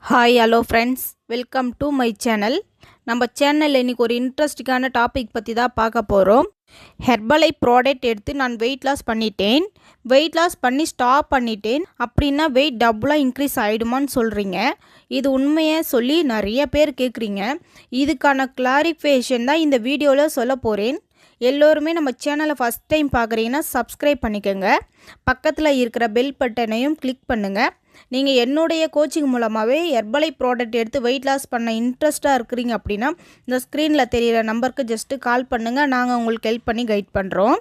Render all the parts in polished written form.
Hi hello friends, welcome to my channel. நம்ம சேனலில் இன்றைக்கி ஒரு இன்ட்ரெஸ்டிங்கான டாபிக் பற்றி தான் பார்க்க போகிறோம். ஹெர்பலைஃப் ப்ராடக்ட் எடுத்து நான் வெயிட் லாஸ் பண்ணிட்டேன், வெயிட் லாஸ் பண்ணி ஸ்டாப் பண்ணிட்டேன். அப்படின்னா வெயிட் டபுளாக இன்க்ரீஸ் ஆகிடுமான்னு சொல்கிறீங்க. இது உண்மையை சொல்லி நிறைய பேர் கேட்குறீங்க. இதுக்கான கிளாரிஃபிகேஷன் தான் இந்த வீடியோவில் சொல்ல போகிறேன். எல்லோருமே நம்ம சேனலை ஃபஸ்ட் டைம் பார்க்குறீங்கன்னா சப்ஸ்கிரைப் பண்ணிக்கோங்க. பக்கத்தில் இருக்கிற பெல் பட்டனையும் கிளிக் பண்ணுங்கள். நீங்கள் என்னுடைய கோச்சிங் மூலமாகவே ஹெர்பலைஃப் ப்ராடக்ட் எடுத்து வெயிட் லாஸ் பண்ண இன்ட்ரெஸ்ட்டாக இருக்கிறீங்க அப்படின்னா இந்த ஸ்க்ரீனில் தெரிகிற நம்பருக்கு ஜஸ்ட்டு கால் பண்ணுங்கள். நாங்கள் உங்களுக்கு ஹெல்ப் பண்ணி கைட் பண்ணுறோம்.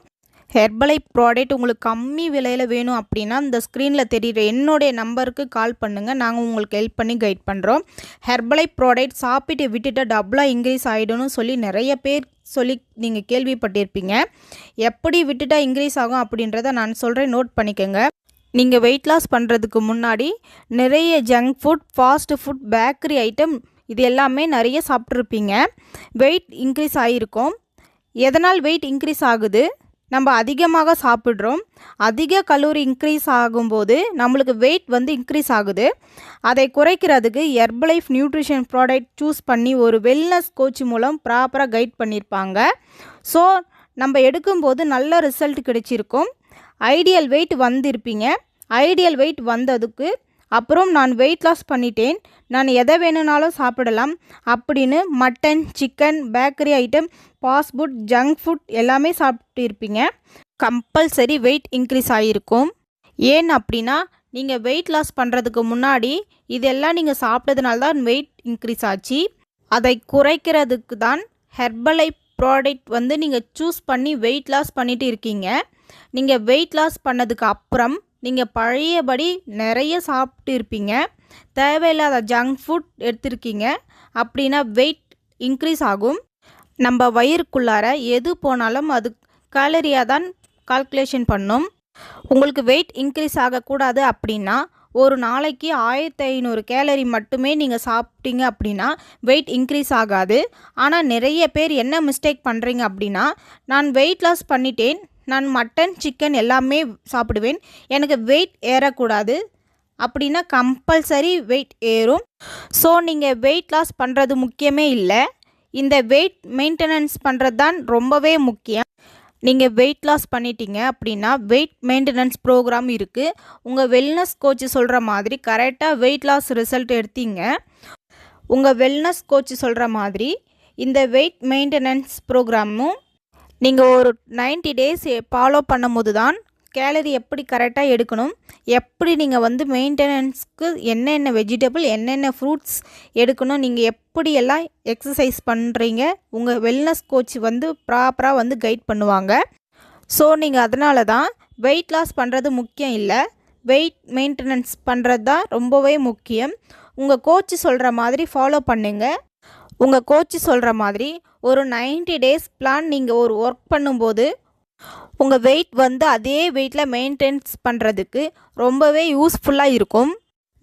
ஹெர்பலைஃப் ப்ராடக்ட் உங்களுக்கு கம்மி விலையில் வேணும் அப்படின்னா இந்த ஸ்க்ரீனில் தெரிகிற என்னுடைய நம்பருக்கு கால் பண்ணுங்கள். நாங்கள் உங்களுக்கு ஹெல்ப் பண்ணி கைட் பண்ணுறோம். ஹெர்பலைஃப் ப்ராடக்ட் சாப்பிட்டு விட்டுட்டு டபுளாக இன்க்ரீஸ் ஆகிடும்னு சொல்லி நிறைய பேர் சொல்லி நீங்கள் கேள்விப்பட்டிருப்பீங்க. எப்படி விட்டுட்டா இன்க்ரீஸ் ஆகும் அப்படின்றத நான் சொல்கிறேன், நோட் பண்ணிக்கோங்க. நீங்கள் வெயிட் லாஸ் பண்ணுறதுக்கு முன்னாடி நிறைய junk food, fast food, bakery item இது எல்லாமே நிறைய சாப்பிட்ருப்பீங்க. வெயிட் இன்க்ரீஸ் ஆகிருக்கும். எதனால் வெயிட் இன்க்ரீஸ் ஆகுது? நம்ம அதிகமாக சாப்பிட்றோம். அதிக கலோரி இன்க்ரீஸ் ஆகும்போது நம்மளுக்கு வெயிட் இன்க்ரீஸ் ஆகுது. அதை குறைக்கிறதுக்கு ஹெர்பலைஃப் நியூட்ரிஷன் ப்ராடக்ட் சூஸ் பண்ணி ஒரு வெல்னஸ் கோச் மூலம் ப்ராப்பராக கைட் பண்ணியிருப்பாங்க. ஸோ நம்ம எடுக்கும்போது நல்ல ரிசல்ட் கிடைச்சிருக்கும். ஐடியல் வெயிட் வந்திருப்பீங்க. ஐடியல் வெயிட் வந்ததுக்கு அப்புறம் நான் வெயிட் லாஸ் பண்ணிட்டேன், நான் எதை வேணும்னாலும் சாப்பிடலாம் அப்படின்னு mutton, chicken, bakery item, fast food, junk food எல்லாமே சாப்பிட்டு இருப்பீங்க. கம்பல்சரி வெயிட் இன்க்ரீஸ் ஆகிருக்கும். ஏன் அப்படின்னா நீங்கள் வெயிட் லாஸ் பண்ணுறதுக்கு முன்னாடி இதெல்லாம் நீங்கள் சாப்பிட்டதுனால தான் வெயிட் இன்க்ரீஸ் ஆச்சு. அதை குறைக்கிறதுக்கு தான் ஹெர்பலைஃப் ப்ராடக்ட் நீங்கள் சூஸ் பண்ணி வெயிட் லாஸ் பண்ணிட்டு இருக்கீங்க. நீங்கள் வெயிட் லாஸ் பண்ணதுக்கு அப்புறம் நீங்கள் பழையபடி நிறைய சாப்பிட்டு இருப்பீங்க. தேவையில்லாத ஜங்க் ஃபுட் எடுத்திருக்கீங்க அப்படின்னா வெயிட் இன்க்ரீஸ் ஆகும். நம்ம வயிறுக்குள்ளார எது போனாலும் அது கேலரியாக தான் கால்குலேஷன் பண்ணும். உங்களுக்கு வெயிட் இன்க்ரீஸ் ஆகக்கூடாது அப்படின்னா ஒரு நாளைக்கு 1500 கேலரி மட்டுமே நீங்கள் சாப்பிட்டீங்க அப்படின்னா வெயிட் இன்க்ரீஸ் ஆகாது. ஆனால் நிறைய பேர் என்ன மிஸ்டேக் பண்ணுறீங்க அப்படின்னா, நான் வெயிட் லாஸ் பண்ணிட்டேன், நான் மட்டன், சிக்கன் எல்லாமே சாப்பிடுவேன், எனக்கு வெயிட் ஏறக்கூடாது அப்படின்னா கம்பல்சரி வெயிட் ஏறும். ஸோ நீங்கள் வெயிட் லாஸ் பண்ணுறது முக்கியமே இல்லை, இந்த வெயிட் மெயின்டெனன்ஸ் பண்ணுறது தான் ரொம்பவே முக்கியம். நீங்கள் வெயிட் லாஸ் பண்ணிட்டீங்க அப்படின்னா வெயிட் மெயின்டெனன்ஸ் ப்ரோக்ராம் இருக்குது. உங்கள் வெல்னஸ் கோச் சொல்கிற மாதிரி கரெக்டாக வெயிட் லாஸ் ரிசல்ட் எடுத்தீங்க. உங்கள் வெல்னஸ் கோச் சொல்கிற மாதிரி இந்த வெயிட் மெயின்டெனன்ஸ் ப்ரோக்ராமும் நீங்கள் ஒரு 90 டேஸ் ஃபாலோ பண்ணும்போது தான் கேலரி எப்படி கரெக்டாக எடுக்கணும், எப்படி நீங்கள் மெயின்டெனன்ஸ்க்கு என்னென்ன வெஜிடபிள், என்னென்ன ஃப்ரூட்ஸ் எடுக்கணும், நீங்கள் எப்படியெல்லாம் எக்ஸசைஸ் பண்ணுறீங்க உங்கள் வெல்னஸ் கோச் ப்ராப்பராக கைட் பண்ணுவாங்க. ஸோ நீங்கள் அதனால தான் வெயிட் லாஸ் பண்ணுறது முக்கியம் இல்லை, வெயிட் மெயின்டெனன்ஸ் பண்ணுறது தான் ரொம்பவே முக்கியம். உங்கள் கோச் சொல்கிற மாதிரி ஃபாலோ பண்ணுங்கள். உங்கள் கோச் சொல்கிற மாதிரி ஒரு 90 டேஸ் பிளான் நீங்கள் ஒரு ஒர்க் பண்ணும்போது உங்கள் வெயிட் அதே வெயிட்டில் மெயின்டைன்ஸ் பண்ணுறதுக்கு ரொம்பவே யூஸ்ஃபுல்லாக இருக்கும்.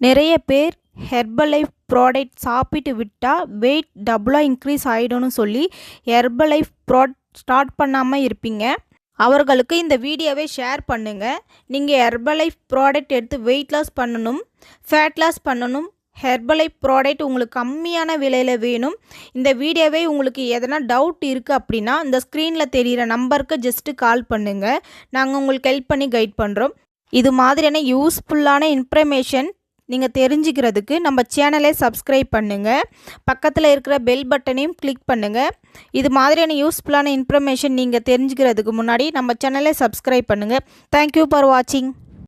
நிறைய பேர் ஹெர்பலைஃப் ப்ராடக்ட் சாப்பிட்டு விட்டால் வெயிட் டபுளாக இன்க்ரீஸ் ஆகிடும்னு சொல்லி ஹெர்பலைஃப் ஸ்டார்ட் பண்ணாமல் இருப்பீங்க. அவர்களுக்கு இந்த வீடியோவை ஷேர் பண்ணுங்கள். நீங்கள் ஹெர்பலைஃப் ப்ராடக்ட் எடுத்து வெயிட் லாஸ் பண்ணணும், ஃபேட் லாஸ் பண்ணணும், ஹெர்பலைஃப் ப்ராடக்ட் உங்களுக்கு கம்மியான விலையில் வேணும். இந்த வீடியோவை உங்களுக்கு எதனா டவுட் இருக்குது அப்படின்னா இந்த ஸ்க்ரீனில் தெரிகிற நம்பருக்கு ஜஸ்ட்டு கால் பண்ணுங்கள். நாங்கள் உங்களுக்கு ஹெல்ப் பண்ணி கைட் பண்ணுறோம். இது மாதிரியான யூஸ்ஃபுல்லான இன்ஃபர்மேஷன் நீங்கள் தெரிஞ்சுக்கிறதுக்கு நம்ம சேனலை சப்ஸ்கிரைப் பண்ணுங்கள். பக்கத்தில் இருக்கிற பெல் பட்டனையும் கிளிக் பண்ணுங்கள். இது மாதிரியான யூஸ்ஃபுல்லான இன்ஃபர்மேஷன் நீங்கள் தெரிஞ்சுக்கிறதுக்கு முன்னாடி நம்ம சேனலை சப்ஸ்கிரைப் பண்ணுங்கள். தேங்க்யூ ஃபார் வாட்சிங்.